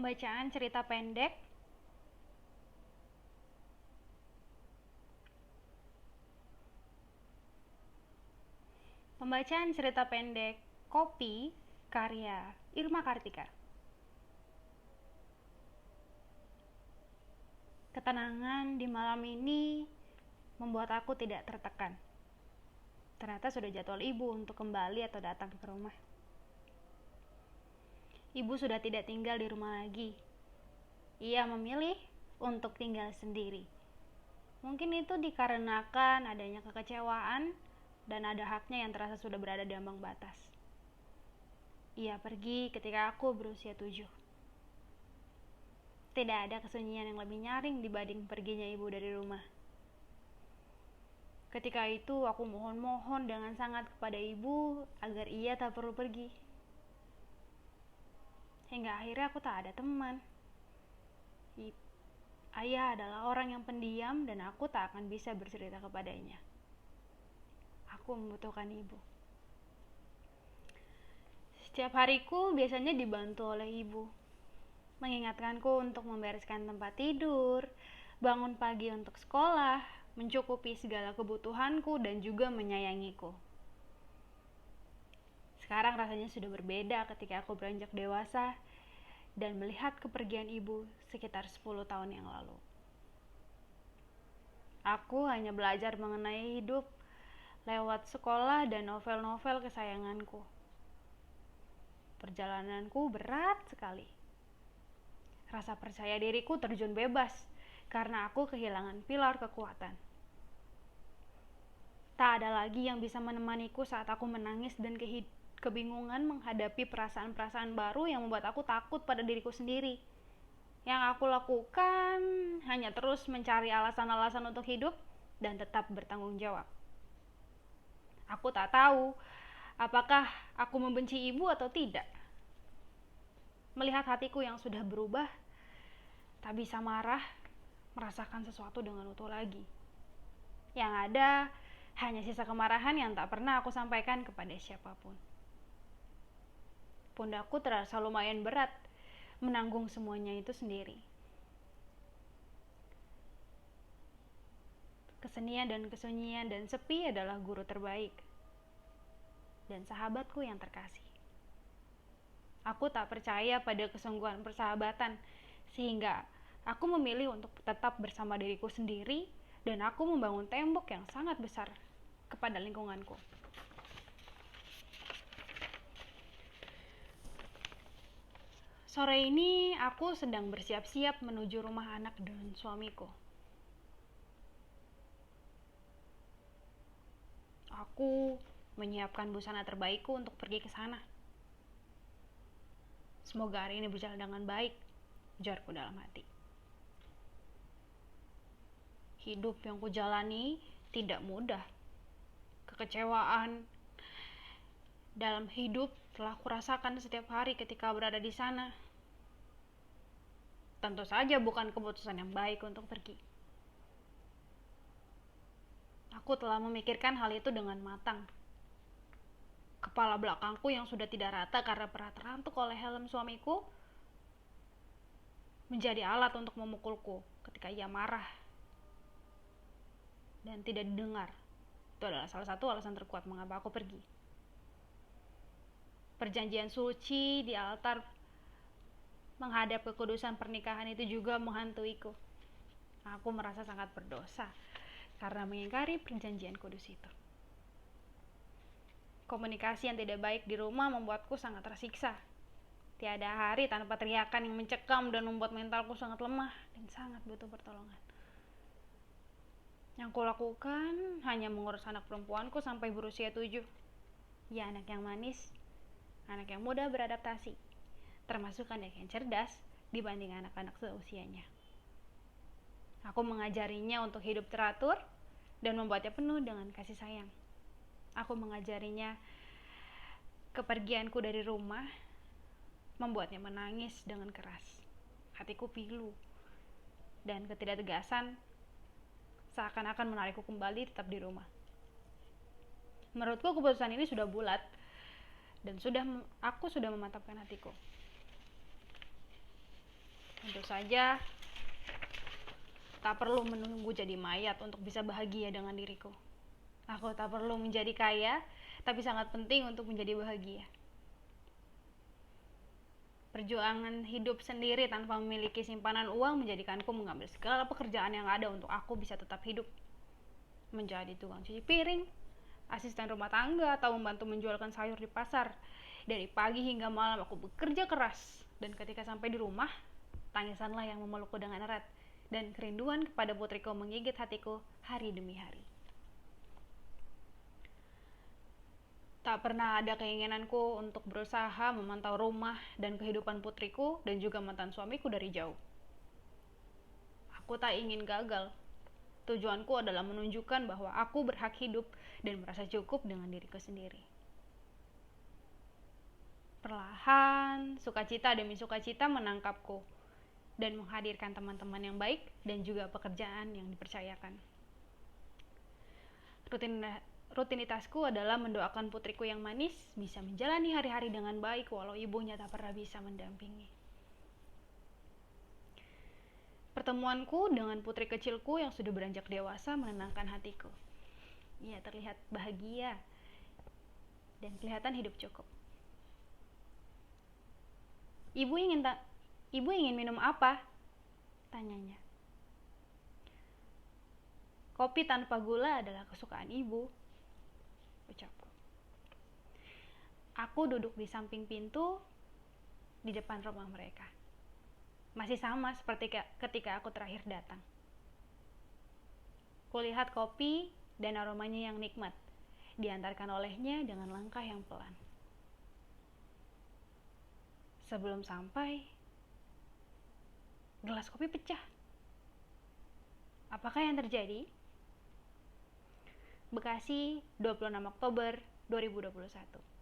Pembacaan cerita pendek Kopi karya Irma Kartika. Ketenangan di malam ini membuat aku tidak tertekan. Ternyata sudah jadwal ibu untuk kembali atau datang ke rumah. Ibu sudah tidak tinggal di rumah lagi. Ia memilih untuk tinggal sendiri. Mungkin itu dikarenakan adanya kekecewaan dan ada haknya yang terasa sudah berada di ambang batas. Ia pergi ketika aku berusia 7. Tidak ada kesunyian yang lebih nyaring dibanding perginya ibu dari rumah. Ketika itu aku mohon-mohon dengan sangat kepada ibu agar ia tak perlu pergi. Hingga akhirnya aku tak ada teman. Ayah adalah orang yang pendiam dan aku tak akan bisa bercerita kepadanya. Aku membutuhkan ibu. Setiap hariku biasanya dibantu oleh ibu. Mengingatkanku untuk membereskan tempat tidur, bangun pagi untuk sekolah, mencukupi segala kebutuhanku dan juga menyayangiku. Sekarang rasanya sudah berbeda ketika aku beranjak dewasa dan melihat kepergian ibu sekitar 10 tahun yang lalu. Aku hanya belajar mengenai hidup lewat sekolah dan novel-novel kesayanganku. Perjalananku berat sekali. Rasa percaya diriku terjun bebas karena aku kehilangan pilar kekuatan. Tak ada lagi yang bisa menemaniku saat aku menangis dan kebingungan menghadapi perasaan-perasaan baru yang membuat aku takut pada diriku sendiri. Yang aku lakukan hanya terus mencari alasan-alasan untuk hidup dan tetap bertanggung jawab. Aku tak tahu apakah aku membenci ibu atau tidak. Melihat hatiku yang sudah berubah, tak bisa marah, merasakan sesuatu dengan utuh lagi. Yang ada hanya sisa kemarahan yang tak pernah aku sampaikan kepada siapapun. Pundakku terasa lumayan berat menanggung semuanya itu sendiri. Kesenian dan kesunyian dan sepi adalah guru terbaik dan sahabatku yang terkasih. Aku tak percaya pada kesungguhan persahabatan, sehingga aku memilih untuk tetap bersama diriku sendiri dan aku membangun tembok yang sangat besar kepada lingkunganku. Sore ini aku sedang bersiap-siap menuju rumah anak dengan suamiku. Aku menyiapkan busana terbaikku untuk pergi ke sana. Semoga hari ini berjalan dengan baik, ujarku dalam hati. Hidup yang kujalani tidak mudah. Kekecewaan dalam hidup telah kurasakan setiap hari ketika berada di sana. Tentu saja bukan keputusan yang baik untuk pergi. Aku telah memikirkan hal itu dengan matang. Kepala belakangku yang sudah tidak rata karena pernah terantuk oleh helm suamiku menjadi alat untuk memukulku ketika ia marah dan tidak didengar. Itu adalah salah satu alasan terkuat mengapa aku pergi. Perjanjian suci di altar menghadap kekudusan pernikahan itu juga menghantuiku. Aku merasa sangat berdosa karena mengingkari perjanjian kudus itu. Komunikasi yang tidak baik di rumah membuatku sangat tersiksa. Tiada hari tanpa teriakan yang mencekam dan membuat mentalku sangat lemah dan sangat butuh pertolongan. Yang kulakukan hanya mengurus anak perempuanku sampai berusia 7. Ia anak yang manis, anak yang mudah beradaptasi, termasuk anak yang cerdas dibanding anak-anak seusianya. Aku mengajarinya untuk hidup teratur dan membuatnya penuh dengan kasih sayang. Aku mengajarinya kepergianku dari rumah, membuatnya menangis dengan keras. Hatiku pilu dan ketidaktegasan seakan-akan menarikku kembali tetap di rumah. Menurutku keputusan ini sudah bulat dan aku sudah memantapkan hatiku. Tentu saja, tak perlu menunggu jadi mayat untuk bisa bahagia dengan diriku. Aku tak perlu menjadi kaya, tapi sangat penting untuk menjadi bahagia. Perjuangan hidup sendiri tanpa memiliki simpanan uang menjadikanku mengambil segala pekerjaan yang ada untuk aku bisa tetap hidup. Menjadi tukang cuci piring, asisten rumah tangga, atau membantu menjualkan sayur di pasar. Dari pagi hingga malam aku bekerja keras, dan ketika sampai di rumah, tangisanlah yang memelukku dengan erat, dan kerinduan kepada putriku menggigit hatiku hari demi hari. Tak pernah ada keinginanku untuk berusaha memantau rumah dan kehidupan putriku dan juga mantan suamiku dari jauh. Aku tak ingin gagal. Tujuanku adalah menunjukkan bahwa aku berhak hidup dan merasa cukup dengan diriku sendiri. Perlahan, sukacita demi sukacita menangkapku dan menghadirkan teman-teman yang baik dan juga pekerjaan yang dipercayakan. Rutinitasku adalah mendoakan putriku yang manis bisa menjalani hari-hari dengan baik walau ibunya tak pernah bisa mendampingi. Pertemuanku dengan putri kecilku yang sudah beranjak dewasa menenangkan hatiku. Ia terlihat bahagia dan kelihatan hidup cukup. Ibu ingin minum apa? Tanyanya. Kopi tanpa gula adalah kesukaan ibu, ucapku. Aku duduk di samping pintu di depan rumah mereka. Masih sama seperti ketika aku terakhir datang. Kulihat kopi dan aromanya yang nikmat, diantarkan olehnya dengan langkah yang pelan. Sebelum sampai, gelas kopi pecah. Apakah yang terjadi? Bekasi, 26 Oktober 2021.